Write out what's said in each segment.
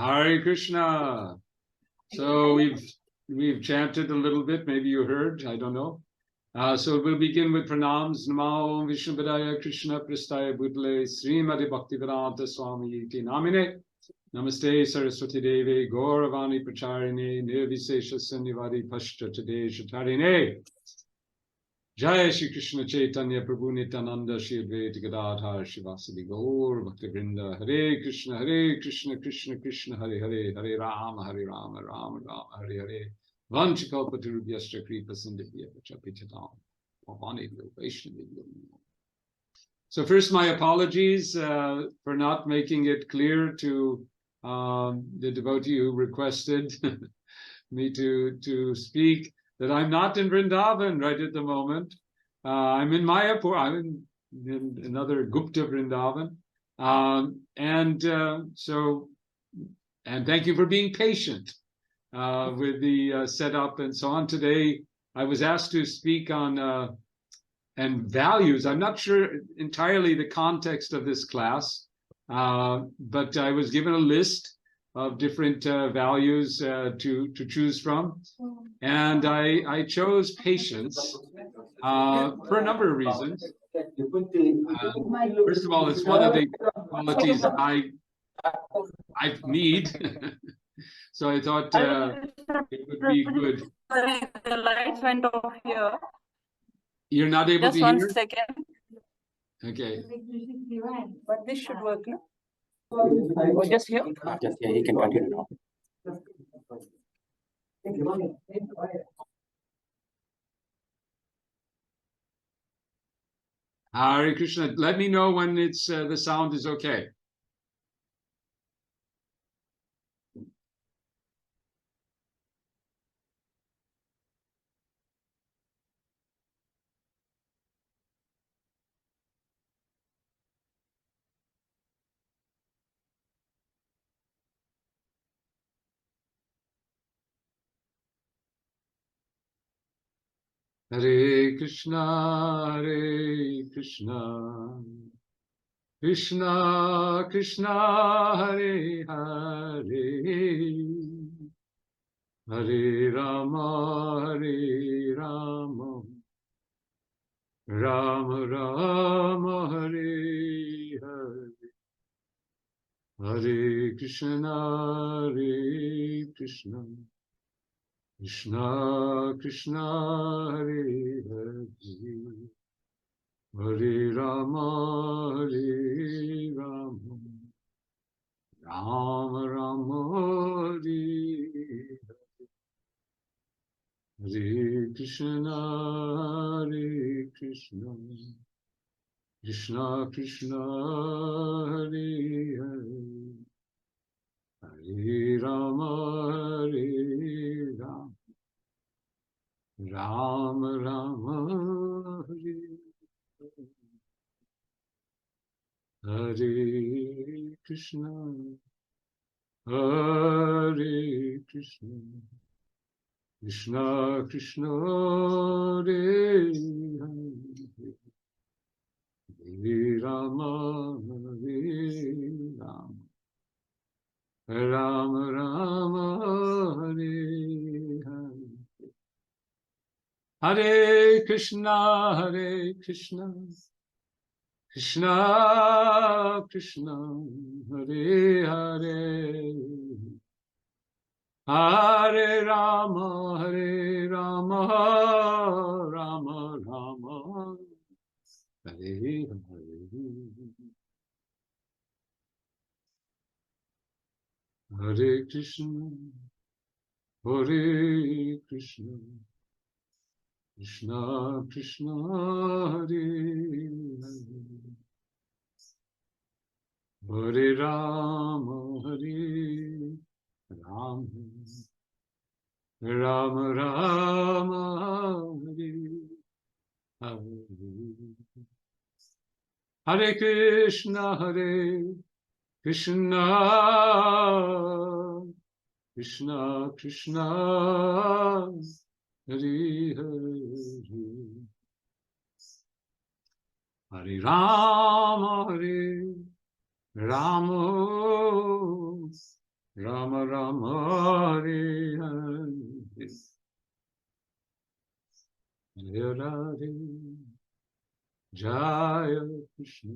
Hare Krishna. So we've chanted a little bit. Maybe you heard. I don't know. So we'll begin with pranams. Namo Vishnu Padaya Krishna Prastaya Bhutale Srimati Bhaktivedanta Swami Iti Namine. Namaste Saraswati Devi Gauravani Pracharine Nirvisesha Sannivadi Pashtatade Shatarine. Jai Shri Krishna Chaitanya Prabhu Nityananda Shri Advaita Gadadhar Shivasadi Gaur Bhaktivinoda Hare Krishna Krishna Krishna Hare Hare Hare Rama Rama Rama Hare Hare Vanchikalpatarubhyascha Kripa Sindhya Chapitatam Pavani Vaishnavi. So first, my apologies for not making it clear to the devotee who requested me to speak that I'm not in Vrindavan right at the moment. I'm in Mayapur. I'm in another Gupta Vrindavan. And thank you for being patient with the setup and so on. Today, I was asked to speak on and values. I'm not sure entirely the context of this class, but I was given a list of different values to choose from. And I chose patience for a number of reasons. First of all, it's one of the qualities I need. So I thought it would be good. The lights went off here. You're not able to hear? Just 1 second. Okay. But this should work, no? Oh, just here? Just here, you can continue now. Hare Krishna. Let me know when it's the sound is okay. Hare Krishna, Krishna Krishna, Hare Hare, Hare Rama, Rama Rama, Hare Hare, Hare Krishna, Krishna Krishna, Hare Hare, Hare Rama, Rama Rama, Hare Hare Krishna, Krishna Krishna, Hare Hare, Hare Rama, Rama Rama, Hare Krishna, Krishna Krishna, Hare Hare, Hare Rama, Rama Rama, Hare Hare, Hare Krishna, Krishna Krishna, Hare Hare, Hare Rama, Rama Rama, Hare Hare, Hare Krishna, Krishna Krishna, Hare Hare, Hare Rama, Rama Rama, Hare Hare, Hare Krishna, Krishna Krishna, Hare Hare, Hare Rama, Rama Rama Rama Hare Hare, Hare Radhe, Jaya Krishna,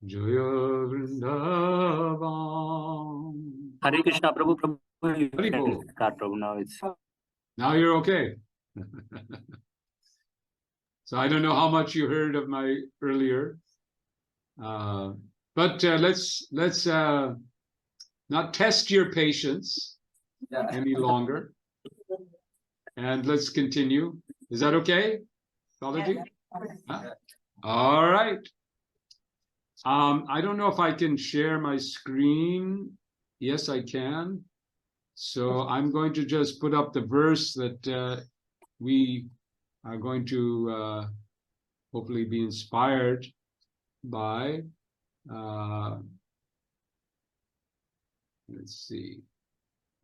Jaya Vrindavan. Hare Krishna, Prabhu, Prabhu. You Hari can Bol. start, Prabhu. Now it's. Now you're okay. So I don't know how much you heard of my earlier, but let's not test your patience any longer, and let's continue. Is that okay, Balaji? Huh? All right. I don't know if I can share my screen. Yes, I can. So I'm going to just put up the verse that we are going to hopefully be inspired by. Let's see,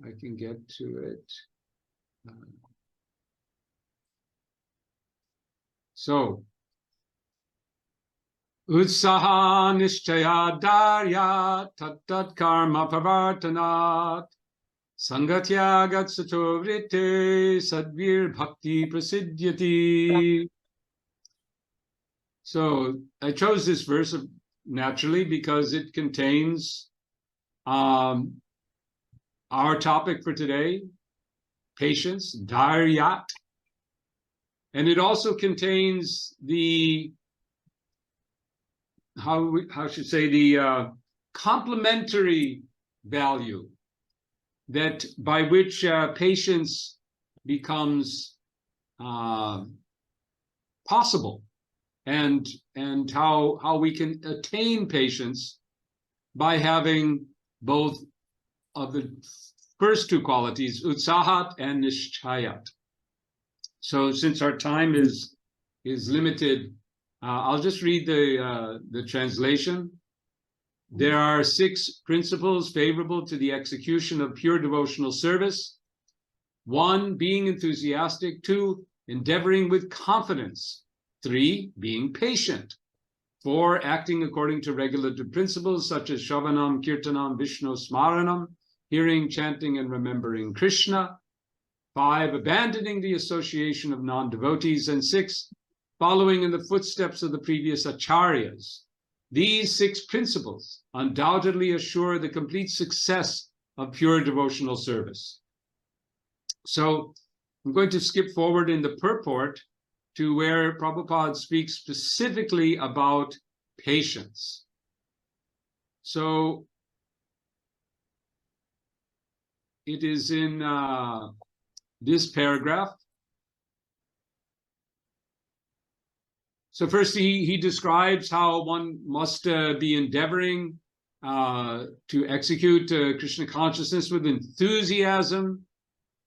I can get to it. So, Utsaha Nishchaya Darya Tat Karma Pavartanat Sangatya Gatsato Vrite Sadvir Bhakti Prasidyati. So I chose this verse naturally because it contains our topic for today, patience, dharyat, and it also contains the how should say the complementary value that by which patience becomes possible, and how we can attain patience by having both of the first two qualities, utsahat and nishchayat. So since our time is limited, I'll just read the translation. There are 6 principles favorable to the execution of pure devotional service. 1, being enthusiastic. 2, endeavoring with confidence. 3, being patient. 4, acting according to regulative principles such as Shravanam, Kirtanam, Vishnu Smaranam, hearing, chanting, and remembering Krishna. 5, abandoning the association of non-devotees. And 6, following in the footsteps of the previous acharyas. These 6 principles undoubtedly assure the complete success of pure devotional service. So I'm going to skip forward in the purport to where Prabhupada speaks specifically about patience. So it is in this paragraph. So first he describes how one must be endeavoring to execute Krishna consciousness with enthusiasm,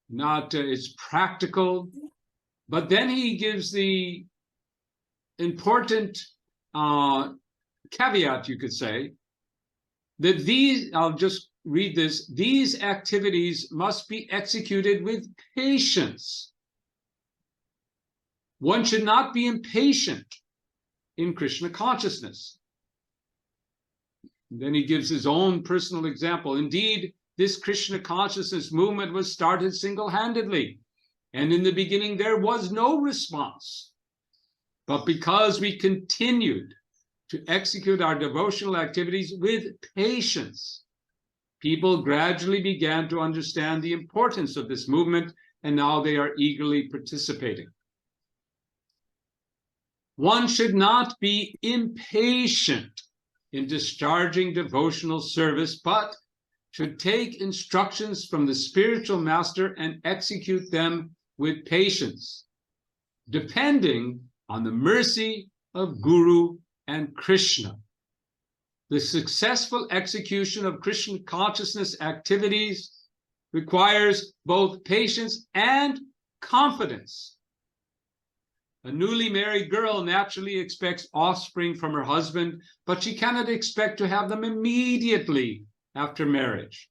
not it's practical. But then he gives the important caveat, you could say, that these, I'll just read this, these activities must be executed with patience. One should not be impatient in Krishna consciousness. And then he gives his own personal example. Indeed, this Krishna consciousness movement was started single-handedly. And in the beginning, there was no response. But because we continued to execute our devotional activities with patience, people gradually began to understand the importance of this movement, and now they are eagerly participating. One should not be impatient in discharging devotional service, but should take instructions from the spiritual master and execute them with patience, depending on the mercy of Guru and Krishna. The successful execution of Krishna consciousness activities requires both patience and confidence. A newly married girl naturally expects offspring from her husband, but she cannot expect to have them immediately after marriage.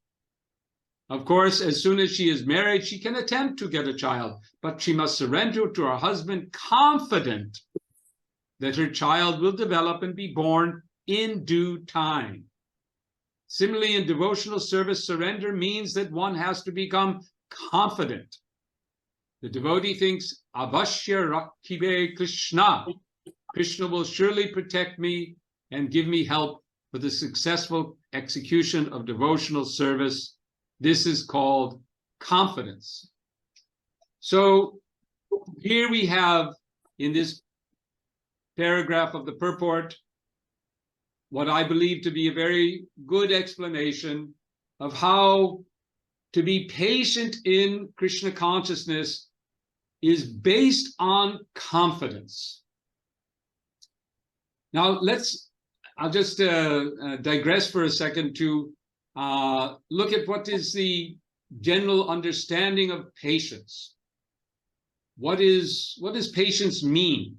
Of course, as soon as she is married, she can attempt to get a child, but she must surrender to her husband, confident that her child will develop and be born in due time. Similarly, in devotional service, surrender means that one has to become confident. The devotee thinks, Avashya Rakhibe Krishna. Krishna will surely protect me and give me help for the successful execution of devotional service. This is called confidence. So here we have in this paragraph of the purport what I believe to be a very good explanation of how to be patient in Krishna consciousness is based on confidence. Now I'll just digress for a second to look at what is the general understanding of patience. What does patience mean?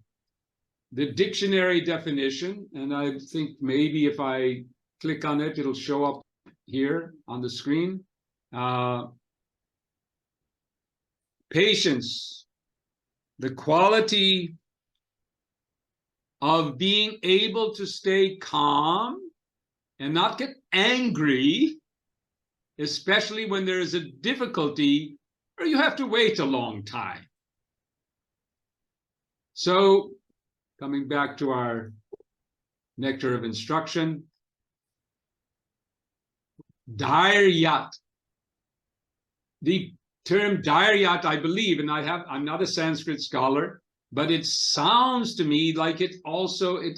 The dictionary definition, and I think maybe if I click on it, it'll show up here on the screen. Patience, the quality of being able to stay calm and not get angry, especially when there is a difficulty or you have to wait a long time. So, coming back to our nectar of instruction, Dhairyat. The term Dhairyat, I believe, and I'm not a Sanskrit scholar, but it sounds to me like it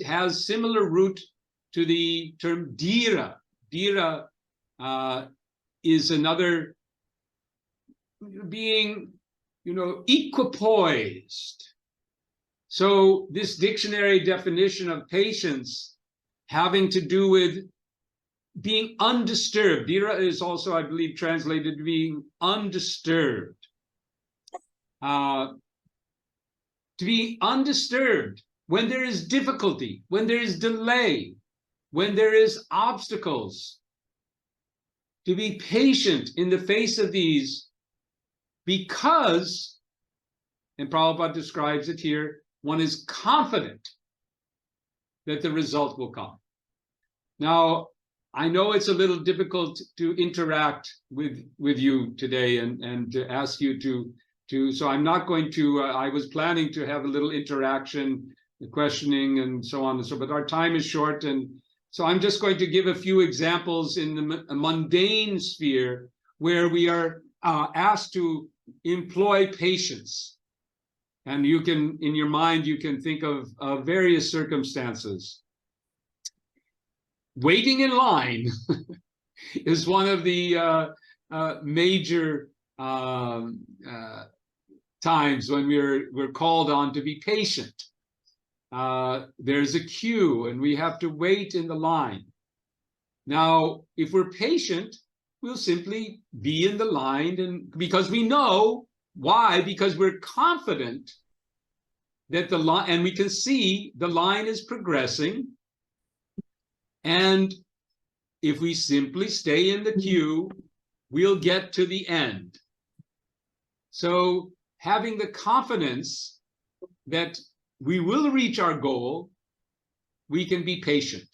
has similar root to the term Dhira. Dhira is another being, equipoised. So this dictionary definition of patience having to do with being undisturbed. Dhira is also, I believe, translated being undisturbed. To be undisturbed when there is difficulty, when there is delay, when there is obstacles. To be patient in the face of these because, and Prabhupada describes it here, one is confident that the result will come. Now, I know it's a little difficult to interact with you today and to ask you to, so I'm not going to, I was planning to have a little interaction, questioning and so on and so, but our time is short. And so I'm just going to give a few examples in the mundane sphere where we are asked to employ patience. And you can, in your mind, you can think of various circumstances. Waiting in line is one of the major times when we're called on to be patient. There's a queue and we have to wait in the line. Now, if we're patient, we'll simply be in the line, and because we know why, because we're confident that the line, and we can see the line is progressing. And if we simply stay in the queue, we'll get to the end. So having the confidence that we will reach our goal, we can be patient.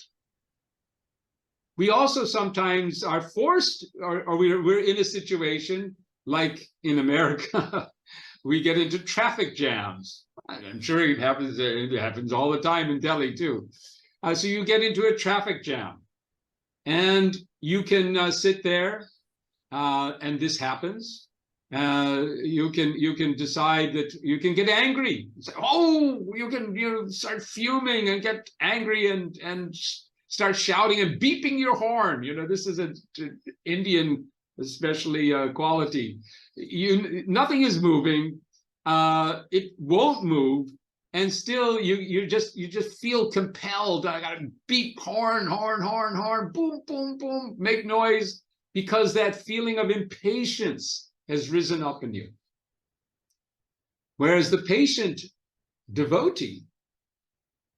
We also sometimes are forced, or we're in a situation like in America, we get into traffic jams. I'm sure it happens all the time in Delhi too. So you get into a traffic jam and you can sit there and this happens. You can decide that you can get angry. Say, oh, you can start fuming and get angry and start shouting and beeping your horn. This is an Indian especially quality. Nothing is moving. It won't move. And still, you just feel compelled. I gotta beep, horn, boom, boom, boom, make noise, because that feeling of impatience has risen up in you. Whereas the patient devotee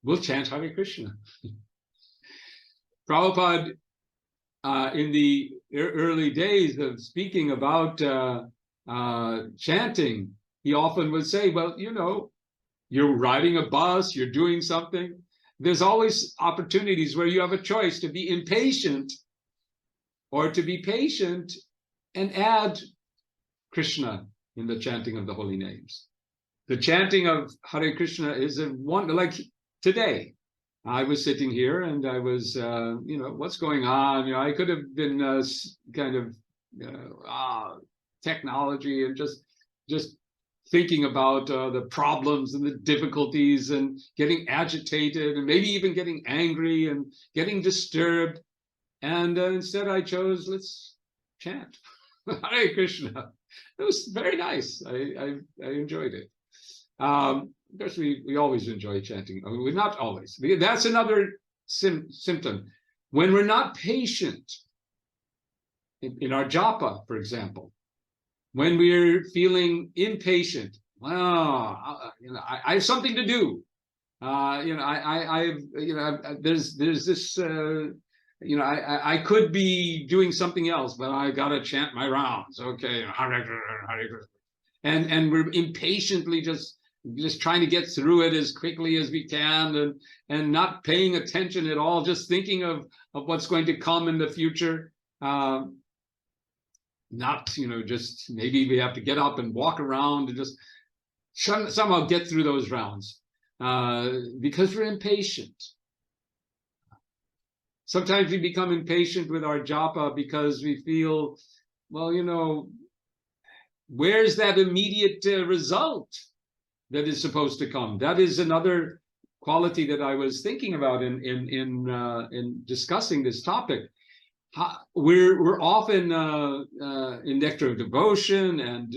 will chant Hare Krishna. Prabhupada, in the early days of speaking about chanting, he often would say, well, you're riding a bus, you're doing something. There's always opportunities where you have a choice to be impatient or to be patient and add Krishna in the chanting of the holy names. The chanting of Hare Krishna is a one, like today. I was sitting here and I was, what's going on? I could have been technology and just thinking about the problems and the difficulties and getting agitated and maybe even getting angry and getting disturbed. And instead I chose, let's chant Hare Krishna. It was very nice. I enjoyed it. Of course, we always enjoy chanting. I mean, we're not always. That's another symptom. When we're not patient in our japa, for example, when we're feeling impatient, I have something to do. There's this. I could be doing something else, but I gotta chant my rounds. Okay, and we're impatiently just trying to get through it as quickly as we can, and not paying attention at all, just thinking of what's going to come in the future. Not, just maybe we have to get up and walk around and just somehow get through those rounds because we're impatient. Sometimes we become impatient with our japa because we feel, well, where's that immediate result that is supposed to come? That is another quality that I was thinking about in discussing this topic. We're often in Nectar of Devotion and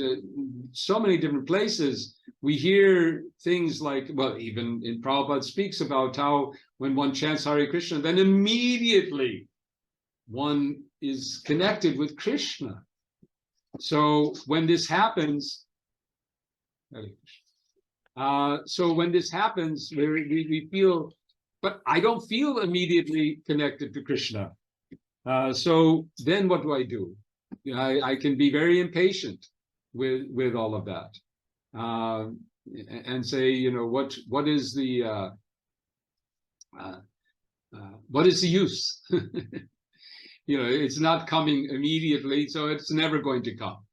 so many different places, we hear things like, well, even in Prabhupada speaks about how when one chants Hare Krishna, then immediately one is connected with Krishna. So when this happens, we feel, but I don't feel immediately connected to Krishna. So then what do? I can be very impatient with all of that, and say, what is the use? It's not coming immediately, so it's never going to come.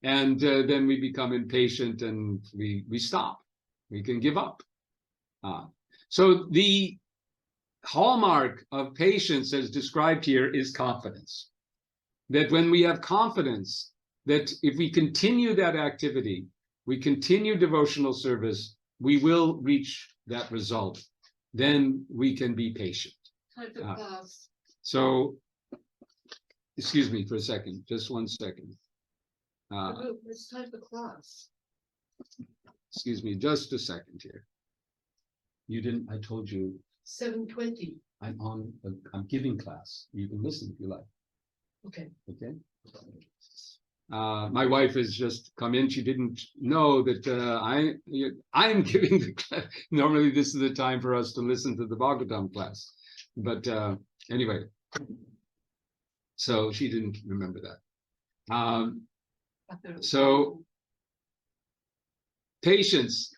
And then we become impatient and we stop. We can give up. So the hallmark of patience, as described here, is confidence. That when we have confidence that if we continue that activity, we continue devotional service, we will reach that result. Then we can be patient. So, excuse me for a second, just 1 second. It's time for class. Excuse me, just a second here. You didn't, I told you. 7:20. I'm giving class. You can listen if you like. Okay. Okay. My wife has just come in. She didn't know that I'm giving the class. Normally, this is the time for us to listen to the Bhagavatam class. But anyway, so she didn't remember that. So patience.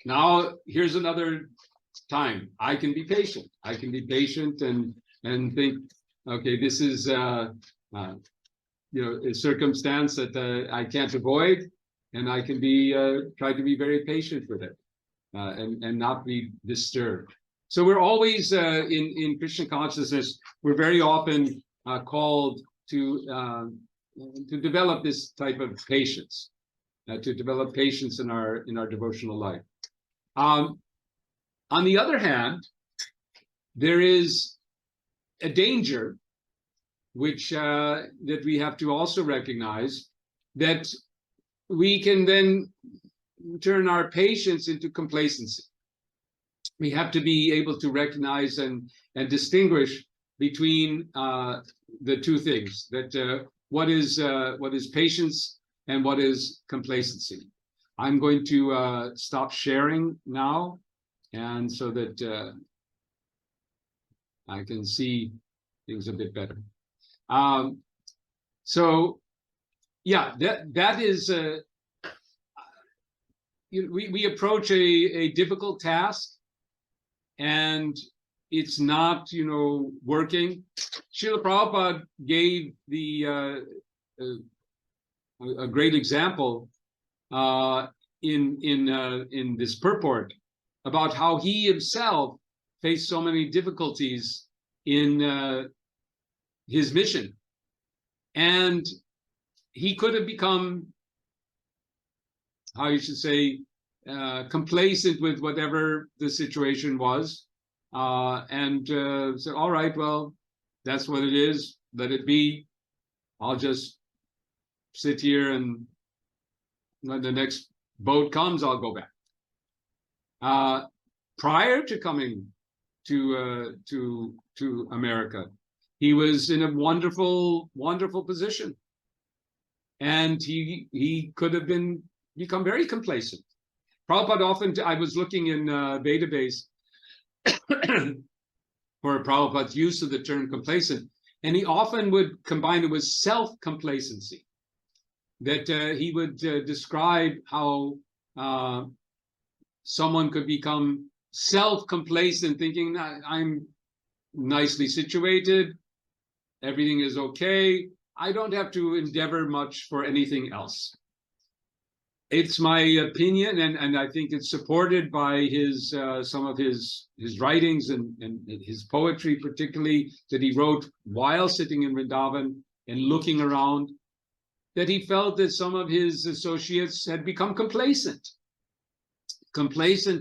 Now, here's another time I can be patient. I can be patient and think, okay, this is a circumstance that I can't avoid, and I can be try to be very patient with it and not be disturbed. So we're always in Krishna consciousness. We're very often called to develop this type of patience, to develop patience in our devotional life. On the other hand, there is a danger, which that we have to also recognize, that we can then turn our patience into complacency. We have to be able to recognize and distinguish between the two things, that what is patience and what is complacency. I'm going to stop sharing now, and so that I can see things a bit better. So yeah, that is we approach a difficult task, and it's not, working. Srila Prabhupada gave a great example in this purport about how he himself faced so many difficulties in his mission, and he could have become, how you should say, complacent with whatever the situation was, and said, all right, well, that's what it is, let it be. I'll just sit here, and when the next boat comes, I'll go back. Prior to coming to America, he was in a wonderful position, and he could have become very complacent. Prabhupada often, I was looking in database for Prabhupada's use of the term complacent, and he often would combine it with self-complacency. That he would describe how someone could become self-complacent, thinking, I'm nicely situated, everything is okay, I don't have to endeavor much for anything else. It's my opinion, and I think it's supported by his some of his writings and his poetry, particularly that he wrote while sitting in Vrindavan and looking around, that he felt that some of his associates had become complacent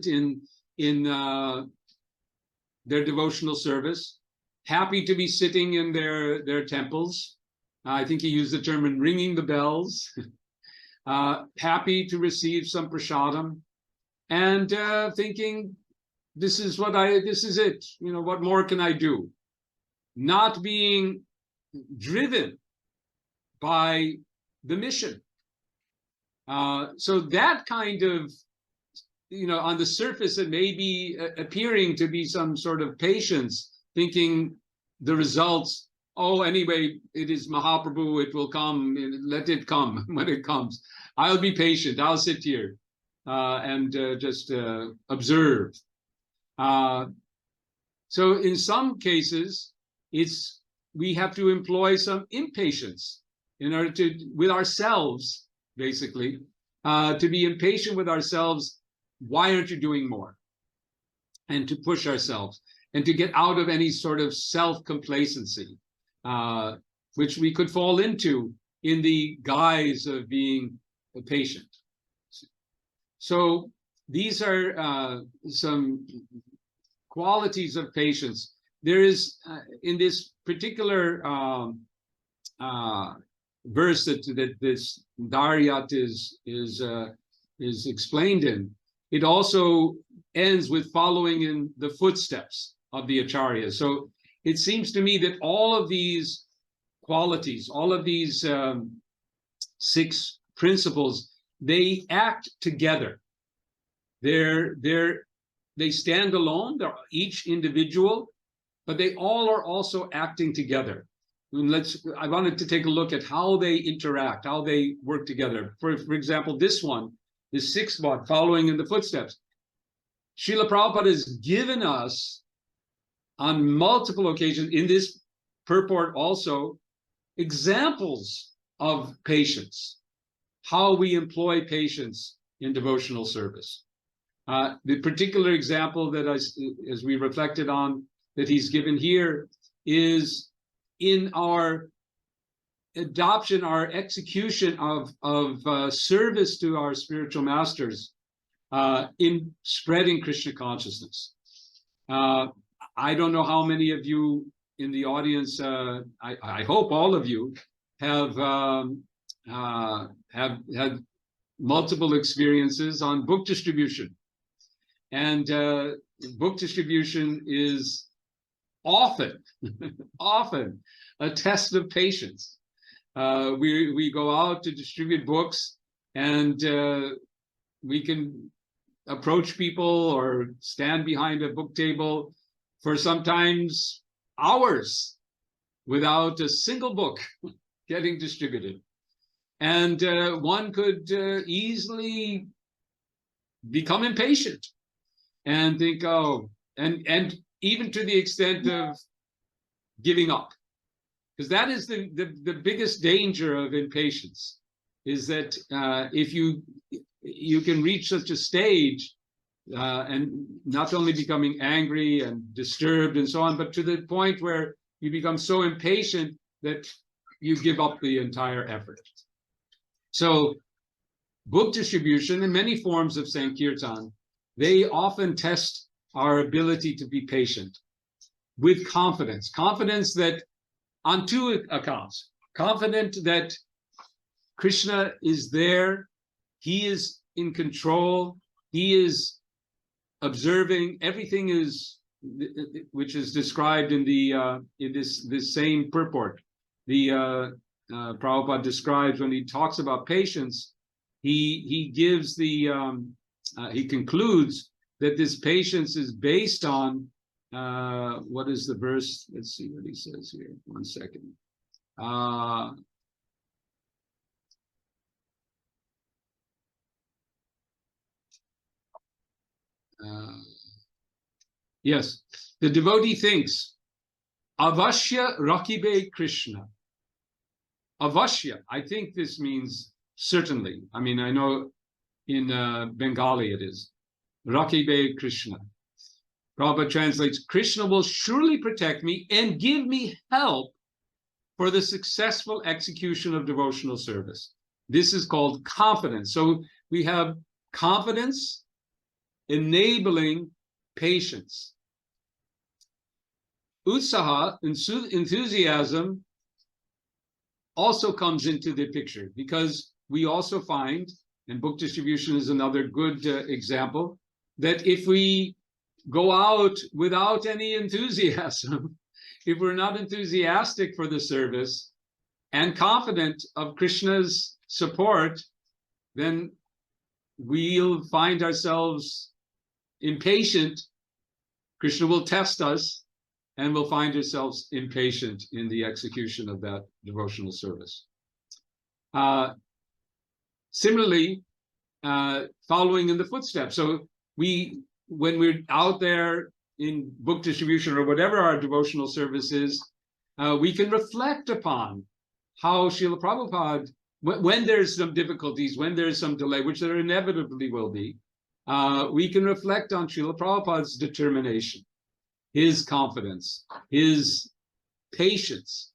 in their devotional service, happy to be sitting in their temples. I think he used the term in ringing the bells, happy to receive some prasadam, and thinking, this is it. What more can I do? Not being driven by the mission. So that kind of, on the surface, it may be appearing to be some sort of patience, thinking the results, anyway, it is Mahaprabhu, it will come, let it come when it comes. I'll be patient, I'll sit here and just observe. So in some cases, we have to employ some impatience in order with ourselves, basically, to be impatient with ourselves. Why aren't you doing more? And to push ourselves and to get out of any sort of self-complacency, which we could fall into in the guise of being a patient. So these are some qualities of patience. There is, in this particular verse that this Daryat is explained in, it also ends with following in the footsteps of the Acharya. So it seems to me that all of these qualities, all of these 6 principles, they act together. They stand alone, they're each individual, but they all are also acting together. And I wanted to take a look at how they interact, how they work together. For example, this 6th one, following in the footsteps. Srila Prabhupada has given us on multiple occasions in this purport also examples of patience, how we employ patience in devotional service. The particular example that as we reflected on, that he's given here is in our adoption, our execution of service to our spiritual masters in spreading Krishna consciousnness. I don't know how many of you in the audience, I hope all of you have had multiple experiences on book distribution. And book distribution is often a test of patience. We go out to distribute books, and we can approach people or stand behind a book table for sometimes hours without a single book getting distributed. And one could easily become impatient and think, and even to the extent of giving up. Because that is the biggest danger of impatience, is that if you can reach such a stage and not only becoming angry and disturbed and so on, but to the point where you become so impatient that you give up the entire effort. So book distribution and many forms of Sankirtan, they often test our ability to be patient with confidence. Confidence that on two accounts. Confident that Krishna is there, he is in control, he is observing, everything is, which is described in the in this same purport. The Prabhupada describes when he talks about patience, he gives the he concludes that this patience is based on what is the verse? Let's see what he says here. 1 second. Yes, the devotee thinks, Avashya Rakibe Krishna. Avashya, I think this means certainly. I mean, I know in Bengali it is. Rakibe Krishna. Prabhupada translates, Krishna will surely protect me and give me help for the successful execution of devotional service. This is called confidence. So we have confidence enabling patience. Utsaha, enthusiasm, also comes into the picture, because we also find, and book distribution is another good example, that if we go out without any enthusiasm, if we're not enthusiastic for the service and confident of Krishna's support, then we'll find ourselves impatient. Krishna will test us, and we'll find ourselves impatient in the execution of that devotional service. Similarly, following in the footsteps. So when we're out there in book distribution or whatever our devotional service is, we can reflect upon how Srila Prabhupada, when there's some difficulties, when there's some delay, which there inevitably will be, we can reflect on Srila Prabhupada's determination, his confidence, his patience.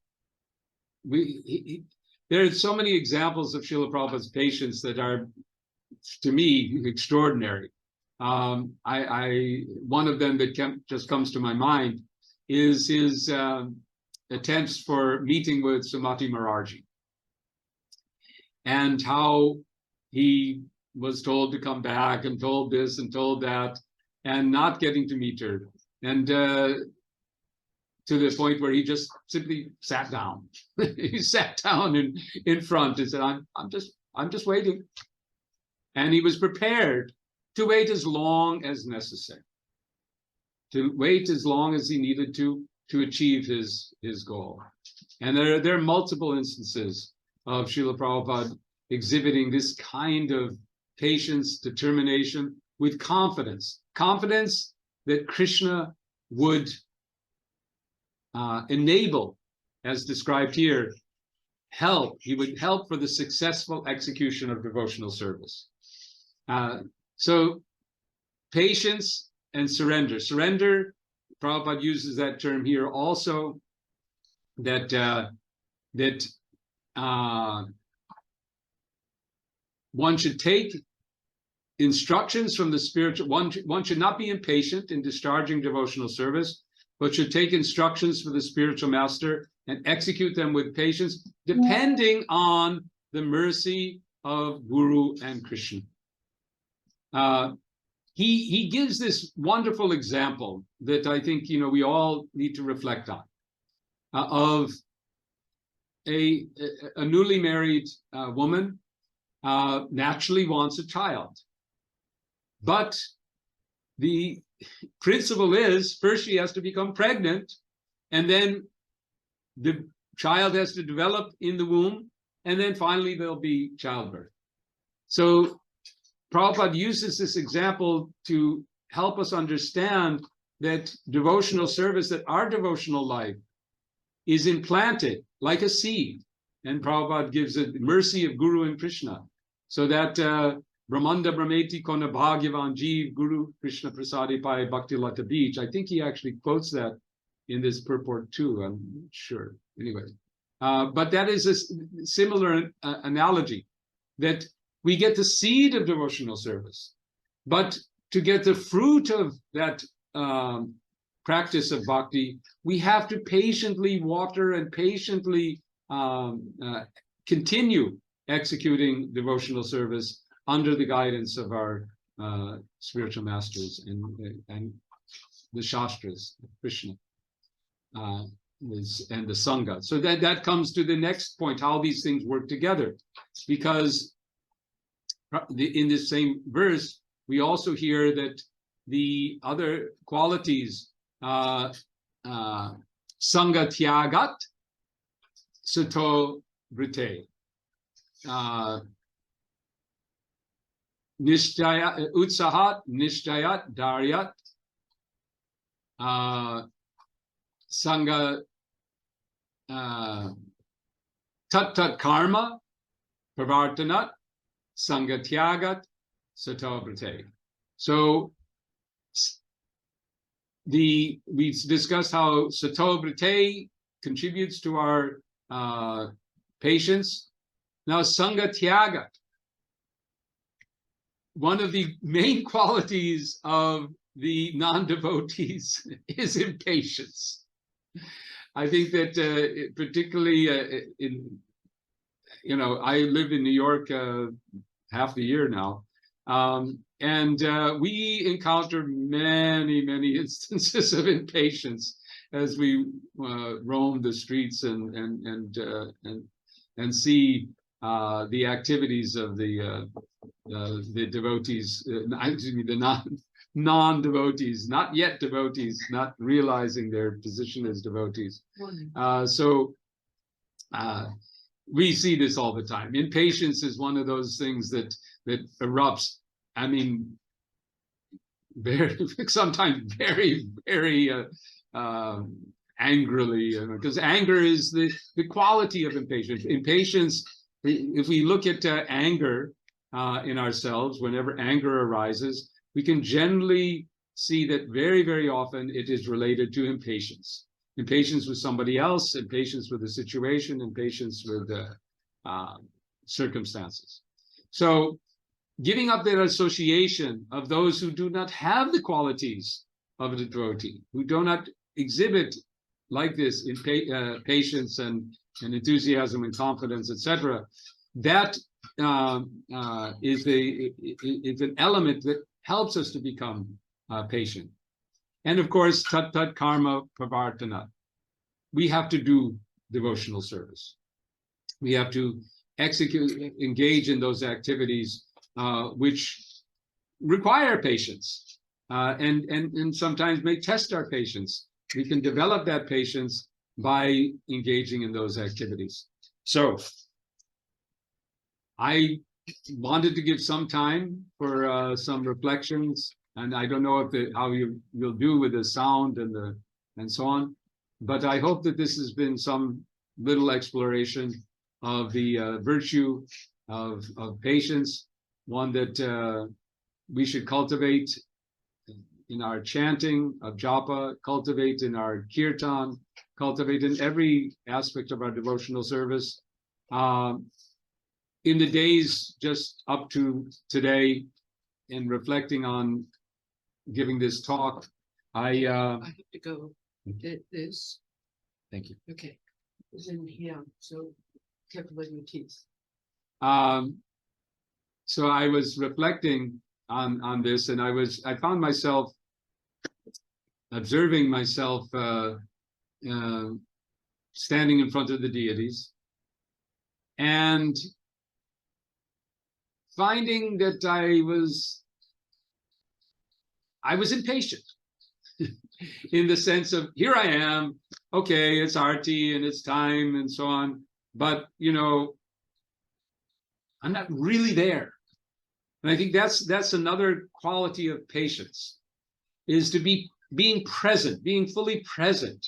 There are so many examples of Srila Prabhupada's patience that are, to me, extraordinary. One of them that just comes to my mind is his attempts for meeting with Sumati Maharaj, and how he was told to come back and told this and told that, and not getting to meet her, and to the point where he just simply sat down. He sat down in front and said, I'm just waiting. And he was prepared to wait as long as necessary, to wait as long as he needed to achieve his goal. And there are multiple instances of Srila Prabhupada exhibiting this kind of patience, determination, with confidence that Krishna would enable, as described here, he would help for the successful execution of devotional service. So patience and surrender. Surrender, Prabhupada uses that term here also, that one should take instructions from the spiritual, one should not be impatient in discharging devotional service, but should take instructions from the spiritual master and execute them with patience, depending on the mercy of Guru and Krishna. He gives this wonderful example that I think we all need to reflect on, of a newly married woman naturally wants a child, but the principle is first she has to become pregnant, and then the child has to develop in the womb, and then finally there'll be childbirth. So Prabhupada uses this example to help us understand that devotional service, that our devotional life is implanted like a seed. And Prabhupada gives it mercy of Guru and Krishna, so that Brahmanda Brahmeti Kona Bhagyavan Jeev Guru Krishna Prasadi Pai Bhakti Lata Beach. I think he actually quotes that in this purport too. I'm not sure. Anyway, but that is a similar analogy, that we get the seed of devotional service, but to get the fruit of that practice of bhakti, we have to patiently water and patiently continue executing devotional service under the guidance of our spiritual masters and the Shastras, Krishna, and the Sangha. So that comes to the next point, how these things work together. Because in this same verse, we also hear that the other qualities, Sangha Tyagat, Sato Vrite, Nishtaya, Utsahat, Nishtayat, Daryat, Sangha Tat Karma, Pravartanat, Sangha Tyagat, Sato Vrite. So we've discussed how Sato Vrite contributes to our patience. Now, Sangha Tyagat, one of the main qualities of the non-devotees is impatience. I think that particularly I live in New York half the year now, and we encounter many instances of impatience as we roam the streets and see the activities of the devotees, excuse me, the non-devotees, not yet devotees, not realizing their position as devotees. So we see this all the time. Impatience is one of those things that erupts. I mean, sometimes very angrily, because anger is the quality of impatience. Impatience, if we look at anger in ourselves, whenever anger arises, we can generally see that very often it is related to impatience. Impatience with somebody else, impatience with the situation, impatience with circumstances. So giving up that association of those who do not have the qualities of a devotee, who do not exhibit like this in patience and enthusiasm and confidence, etc., that is an element that helps us to become patient. And of course, tat karma pravartana. We have to do devotional service. We have to engage in those activities which require patience and sometimes may test our patience. We can develop that patience by engaging in those activities. So I wanted to give some time for some reflections, and I don't know how you'll do with the sound and so on, but I hope that this has been some little exploration of the virtue of patience, one that we should cultivate in our chanting of japa, cultivate in our kirtan, cultivate in every aspect of our devotional service. In the days just up to today, in reflecting on giving this talk, I have to go get this. Thank you. Okay, it's in here, so careful with your teeth. So I was reflecting on this, and I found myself observing myself standing in front of the deities and finding that I was impatient in the sense of, here I am, okay, it's arti and it's time and so on, but I'm not really there. And I think that's another quality of patience, is to be being present, being fully present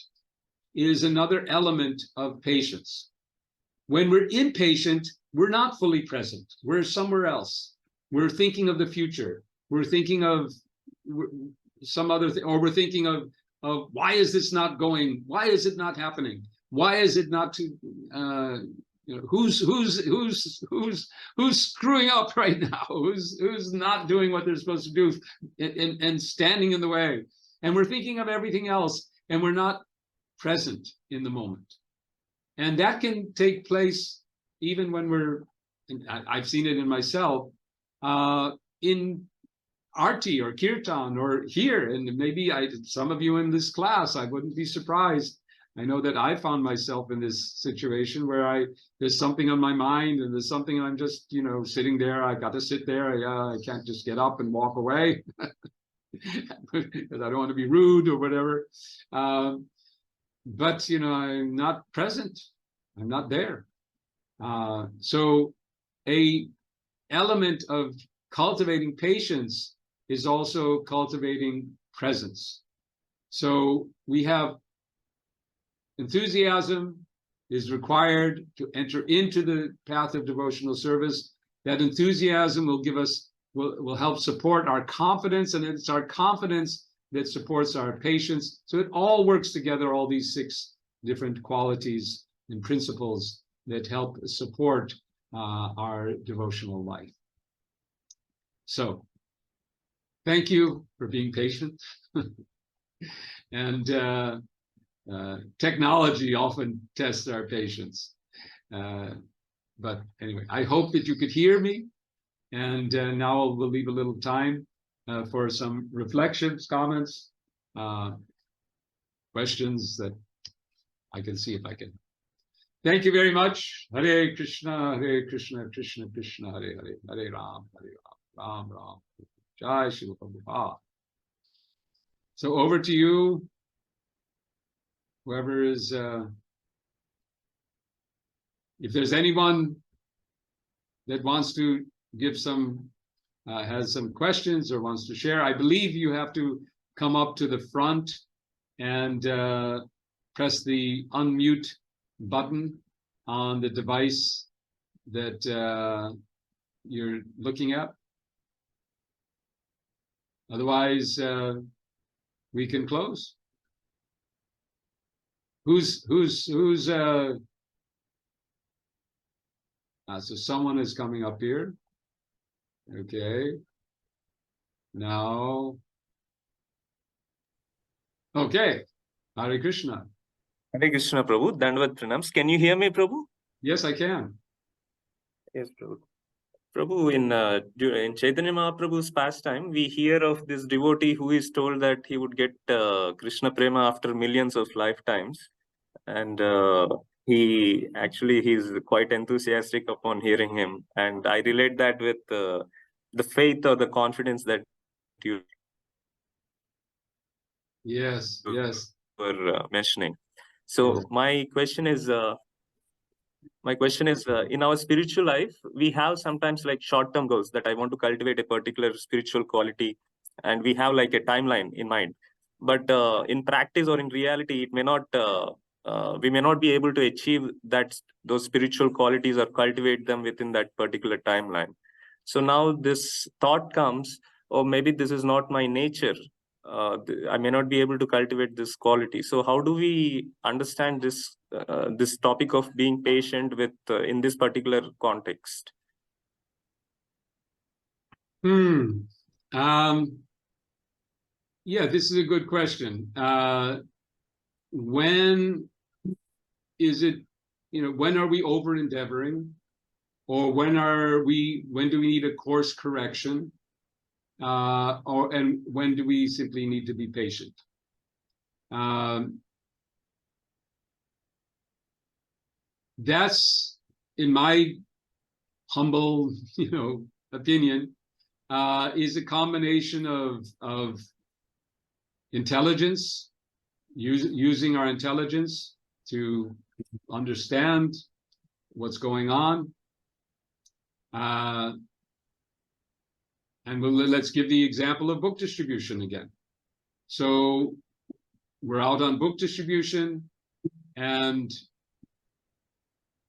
is another element of patience. When we're impatient, we're not fully present. We're somewhere else. We're thinking of the future. We're thinking of some other thing, or we're thinking of why is this not going? Why is it not happening? Why is it not to who's screwing up right now? Who's not doing what they're supposed to do and standing in the way? And we're thinking of everything else, and we're not present in the moment. And that can take place even when we're, I've seen it in myself, in Arti or Kirtan or here, and maybe some of you in this class, I wouldn't be surprised. I know that I found myself in this situation where there's something on my mind, and there's something I'm just, sitting there. I got to sit there. I can't just get up and walk away because I don't want to be rude or whatever. But I'm not present. I'm not there. So a element of cultivating patience is also cultivating presence. So we have enthusiasm is required to enter into the path of devotional service. That enthusiasm will help support our confidence, and it's our confidence that supports our patience. So it all works together, all these 6 different qualities and principles that help support our devotional life. So thank you for being patient. And technology often tests our patience. But anyway, I hope that you could hear me. And now we'll leave a little time for some reflections, comments, questions that I can see if I can. Thank you very much. Hare Krishna, Krishna Krishna, Hare Hare, Hare Ram, Ram Ram. Jai Shri Prabhupada. So over to you, whoever is, if there's anyone that wants to give some, has some questions or wants to share, I believe you have to come up to the front and press the unmute button on the device that you're looking at. Otherwise, we can close. So someone is coming up here. Okay. Now. Okay. Hare Krishna. Hare Krishna, Prabhu. Dandavad Pranams. Can you hear me, Prabhu? Yes, I can. Yes, Prabhu. Prabhu, in Chaitanya Mahaprabhu's pastime, we hear of this devotee who is told that he would get Krishna Prema after millions of lifetimes. And he's quite enthusiastic upon hearing him. And I relate that with the faith or the confidence that you were mentioning. So yes. my question is, in our spiritual life, we have sometimes like short-term goals that I want to cultivate a particular spiritual quality, and we have like a timeline in mind. But in practice or in reality, it may not. We may not be able to achieve those spiritual qualities or cultivate them within that particular timeline. So now this thought comes, or maybe this is not my nature. I may not be able to cultivate this quality. So how do we understand this this topic of being patient with in this particular context? Yeah, this is a good question. When is it, when are we over endeavoring, or when do we need a course correction, and when do we simply need to be patient? That's, in my humble, opinion, is a combination of intelligence, using our intelligence to understand what's going on. And let's give the example of book distribution again. So we're out on book distribution and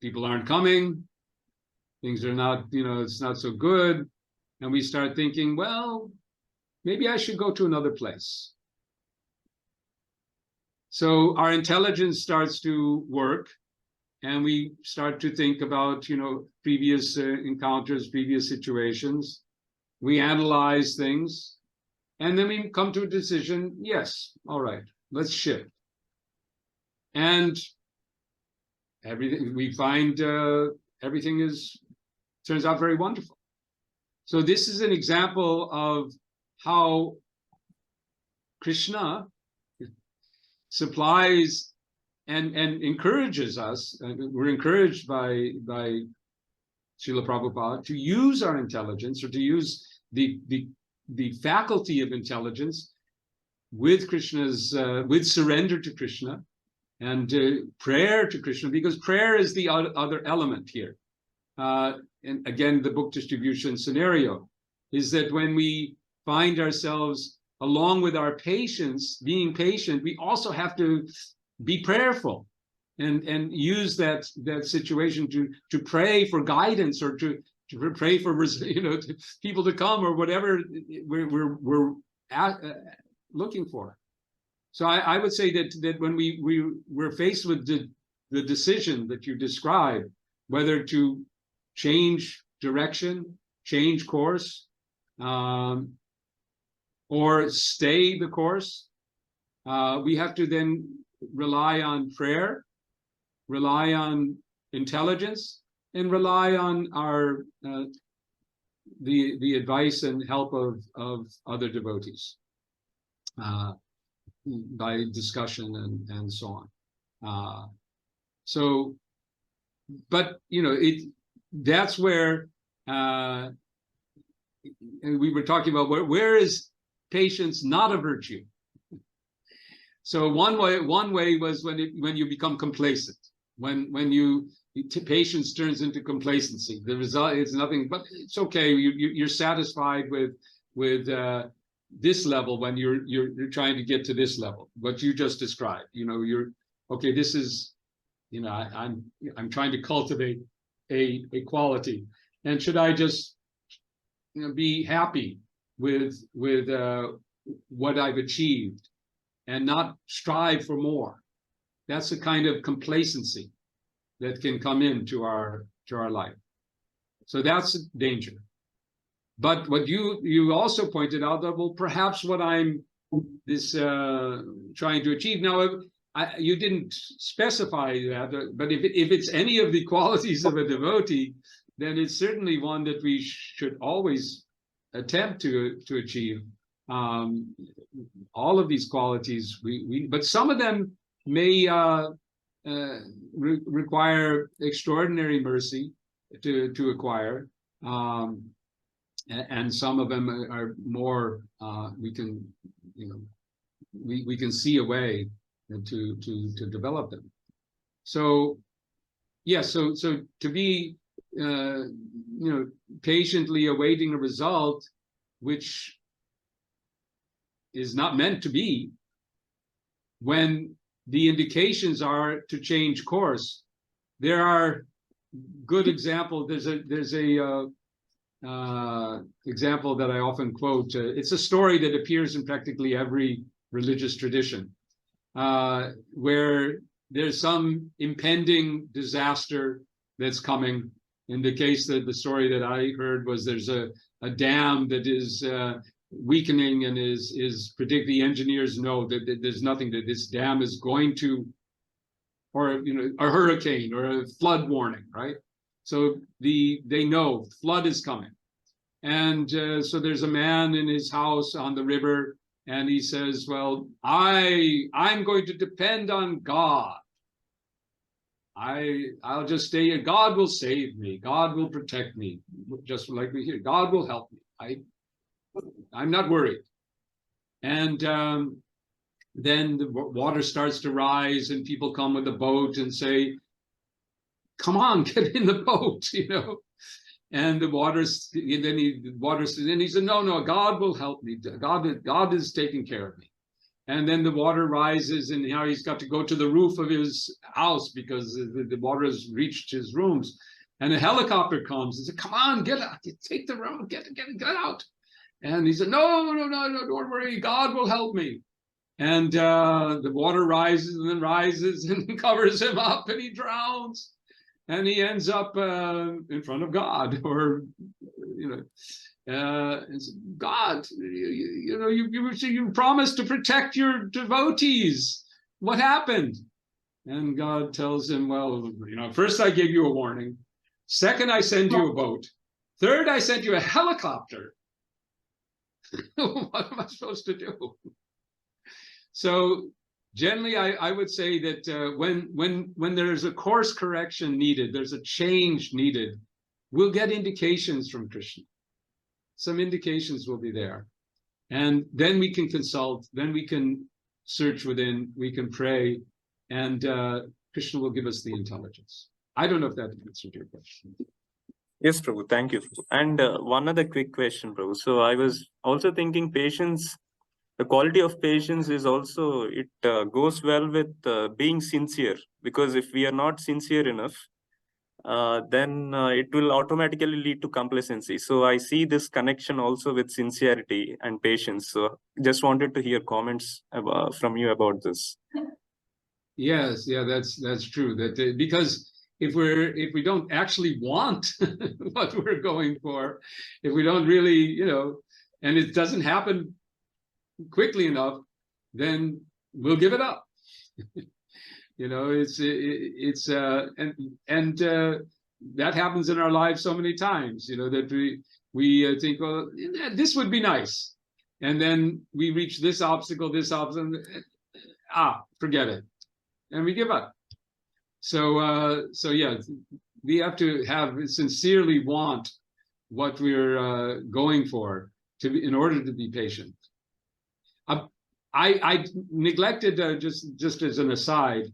people aren't coming. Things are not, it's not so good. And we start thinking, well, maybe I should go to another place. So our intelligence starts to work, and we start to think about, previous encounters, previous situations. We analyze things, and then we come to a decision. Yes, all right, let's shift. And everything we find, everything turns out very wonderful. So this is an example of how Krishna supplies and encourages us. We're encouraged by Srila Prabhupada to use our intelligence, or to use the faculty of intelligence with Krishna's with surrender to Krishna and prayer to Krishna, because prayer is the other element here. And again, the book distribution scenario is that when we find ourselves, along with our patience, being patient, we also have to be prayerful and use that situation to pray for guidance, or to pray for people to come, or whatever we're looking for. So I would say that when we're faced with the decision that you described, whether to change direction, change course, or stay the course, we have to then rely on prayer, rely on intelligence, and rely on our the advice and help of other devotees by discussion and so on. So, but that's where we were talking about where is patience not a virtue. So one way was when you become complacent, when patience turns into complacency. The result is nothing, but it's okay. You're satisfied with this level when you're trying to get to this level. What you just described, you're okay. This is, I'm trying to cultivate a quality, and should I just be happy with what I've achieved and not strive for more? That's a kind of complacency that can come into our life. So that's a danger. But what you also pointed out, that, well, perhaps what I'm trying to achieve now, you didn't specify that, but if it's any of the qualities of a devotee, then it's certainly one that we should always attempt to achieve. All of these qualities, but some of them may require extraordinary mercy to acquire, and some of them are more we can see a way to develop them. So yes, so to be patiently awaiting a result which is not meant to be, when the indications are to change course. There are good examples. There's a example that I often quote. It's a story that appears in practically every religious tradition, where there's some impending disaster that's coming. In the case that the story that I heard was, there's a dam that is weakening and is the engineers know that there's nothing, that this dam is going to, or a hurricane or a flood warning, right? So they know flood is coming, and so there's a man in his house on the river, and he says, well, I'm going to depend on God. I'll just stay here. God will save me. God will protect me. Just like we hear, God will help me. I'm not worried. And then the water starts to rise, and people come with a boat and say, come on, get in the boat, And the then he said, no, God will help me. God is taking care of me. and then the water rises, and now he's got to go to the roof of his house because the water has reached his rooms. And a helicopter comes and says, "Come on, get out, take the road, get out." And he said, no, don't worry, God will help me. And the water rises and covers him up, and he drowns, and he ends up in front of God, or and said, "God, you promised to protect your devotees. What happened?" And God tells him, "Well, first I gave you a warning. Second, I sent you a boat. Third, I sent you a helicopter. What am I supposed to do?" So generally, I would say that when there's a course correction needed, there's a change needed, we'll get indications from Krishna. Some indications will be there. And then we can consult, then we can search within, we can pray, and Krishna will give us the intelligence. I don't know if that answered your question. Yes, Prabhu, thank you. And one other quick question, Prabhu. So I was also thinking patience, the quality of patience is also, it goes well with being sincere, because if we are not sincere enough, then it will automatically lead to complacency. So I see this connection also with sincerity and patience. So just wanted to hear comments from you about this. Yes, yeah, that's true. That because if we don't actually want what we're going for, if we don't really, and it doesn't happen quickly enough, then we'll give it up. That happens in our lives so many times. That we think, well, this would be nice, and then we reach this obstacle, forget it, and we give up. So yeah, we have to sincerely want what we're going for in order to be patient. I neglected, just as an aside,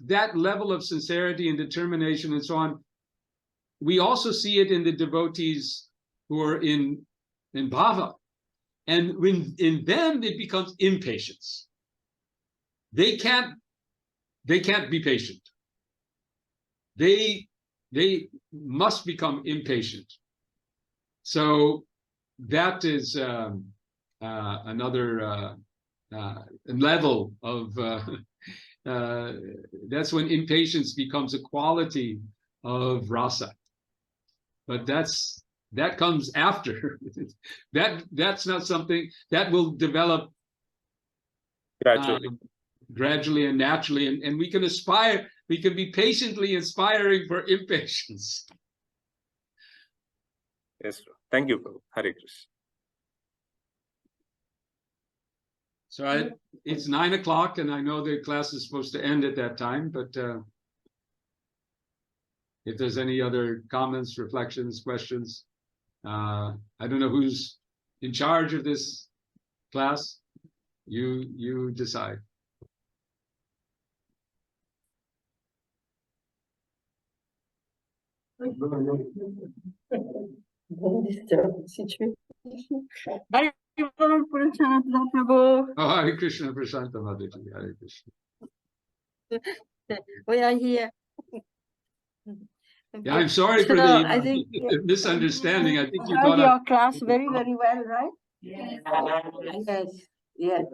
that level of sincerity and determination and so on. We also see it in the devotees who are in bhava, and when in them it becomes impatience. They can't be patient. They must become impatient. So that is another level of that's when impatience becomes a quality of rasa. But that comes after. That's not something that will develop gradually and naturally, and we can aspire. We can be patiently aspiring for impatience. Yes, sir. Thank you, Prabhu. Hare Krishna. So it's 9 o'clock, and I know the class is supposed to end at that time, but if there's any other comments, reflections, questions, I don't know who's in charge of this class. You decide. Oh, Hare Krishna, Prashanta Mataji, Hare Krishna. We are here. Yeah, I'm sorry for the misunderstanding. I think you heard thought your class very, very well, right? Yes. Yes.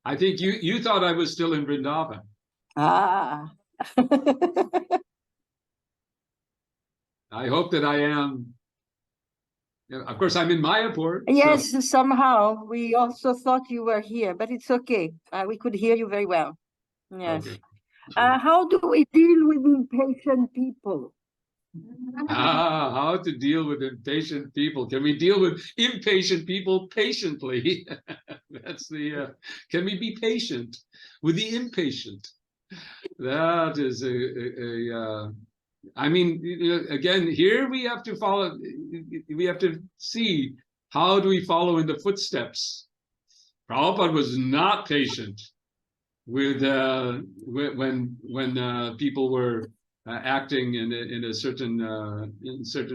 I think you thought I was still in Vrindavan. Ah. I hope that I am. Of course, I'm in Mayapur. Yes, so. somehow we also thought you were here, but it's okay. We could hear you very well. Yes. Okay. How do we deal with impatient people? How to deal with impatient people? Can we deal with impatient people patiently? That's the. Can we be patient with the impatient? That is I mean, again, here we have to follow. We have to see how do we follow in the footsteps. Prabhupada was not patient with when people were acting in certain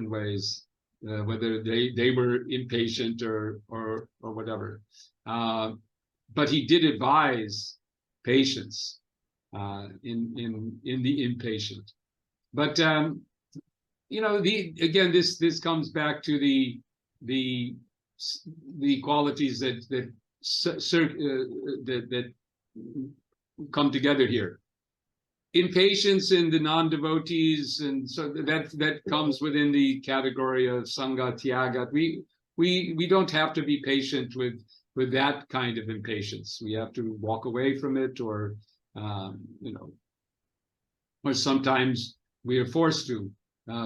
ways. whether they were impatient or whatever. But he did advise patience in the impatient. But you know, again, this comes back to the qualities that come together here. Impatience in the non-devotees, and so that comes within the category of sangha tyaga. We don't have to be patient with that kind of impatience. We have to walk away from it, or you know, or sometimes we are forced to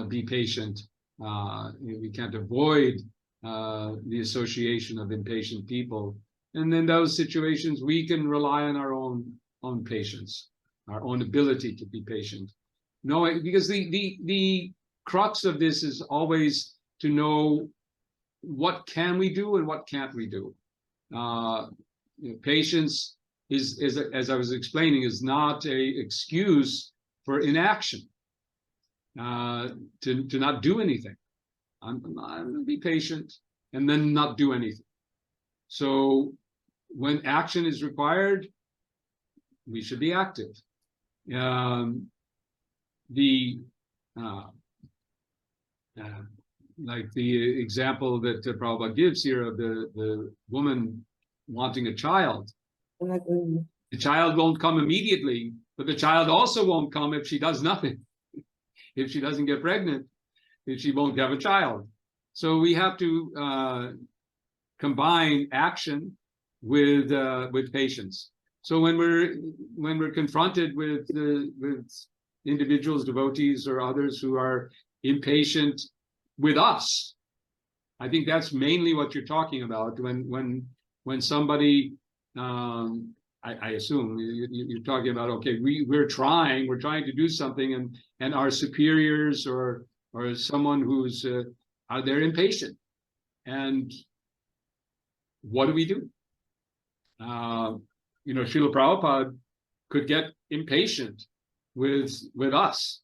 be patient. We can't avoid the association of impatient people, and in those situations we can rely on our own patience, our own ability to be patient. Knowing, because the crux of this is always to know what can we do and what can't we do. You know, patience is, as I was explaining, is not a excuse for inaction, to not do anything. I'm going to be patient and then not do anything. So when action is required, we should be active. Like the example that Prabhupada gives here of the woman wanting a child. The child won't come immediately, but the child also won't come if she does nothing. If she doesn't get pregnant, if she won't have a child. So we have to combine action with patience. So when we're confronted with individuals, devotees, or others who are impatient with us, I think that's mainly what you're talking about. When somebody, I assume you're talking about, okay, we're trying to do something, and our superiors or someone who's they're impatient, and what do we do? You know, Srila Prabhupada could get impatient with us.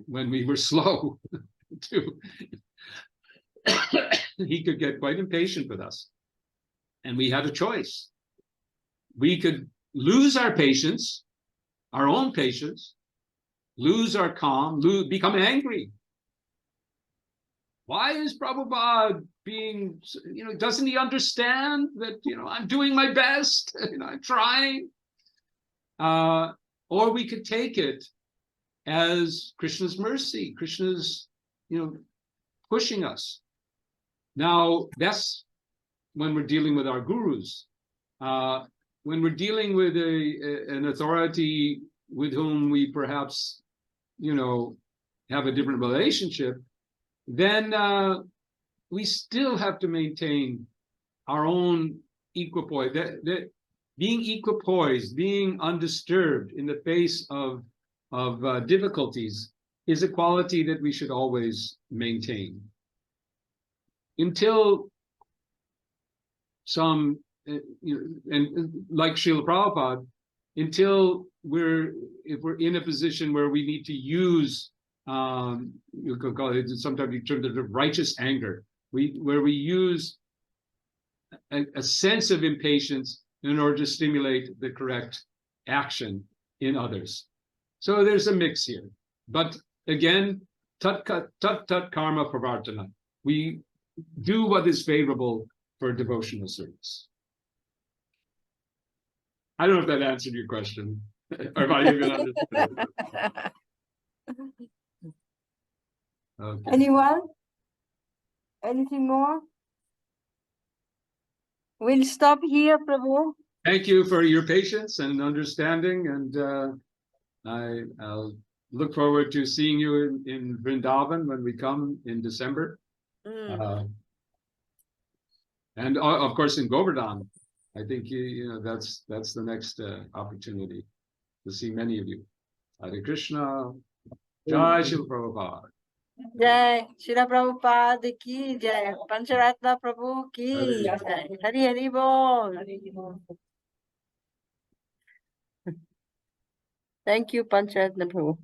When we were slow he could get quite impatient with us. And we had a choice. We could lose our patience, our own patience, lose our calm, become angry. Why is Prabhupada being, you know, doesn't he understand that, you know, I'm doing my best, you know, I'm trying? Or we could take it as Krishna's mercy, Krishna's, you know, pushing us. Now, that's when we're dealing with our gurus. When we're dealing with an authority with whom we perhaps, you know, have a different relationship, then we still have to maintain our own equipoise. That being equipoised, being undisturbed in the face of difficulties is a quality that we should always maintain. Until some, you know, and like Srila Prabhupada, until if we're in a position where we need to use, you could call it sometimes in terms of righteous anger, where we use a sense of impatience in order to stimulate the correct action in others. So there's a mix here. But again, tat karma pravartana. We do what is favorable for devotional service. I don't know if that answered your question, or if I even understood. Okay. Anyone? Anything more? We'll stop here, Prabhu. Thank you for your patience and understanding, and I'll look forward to seeing you in Vrindavan when we come in December. And of course in Govardhan. I think you know that's the next opportunity to see many of you. Hare Krishna, Jai Shri Prabhupada. Jai Shri Prabhupada ki jai, Pancaratna Prabhu ki jai. Hari Hari Bol. Thank you, Pancaratna Prabhu.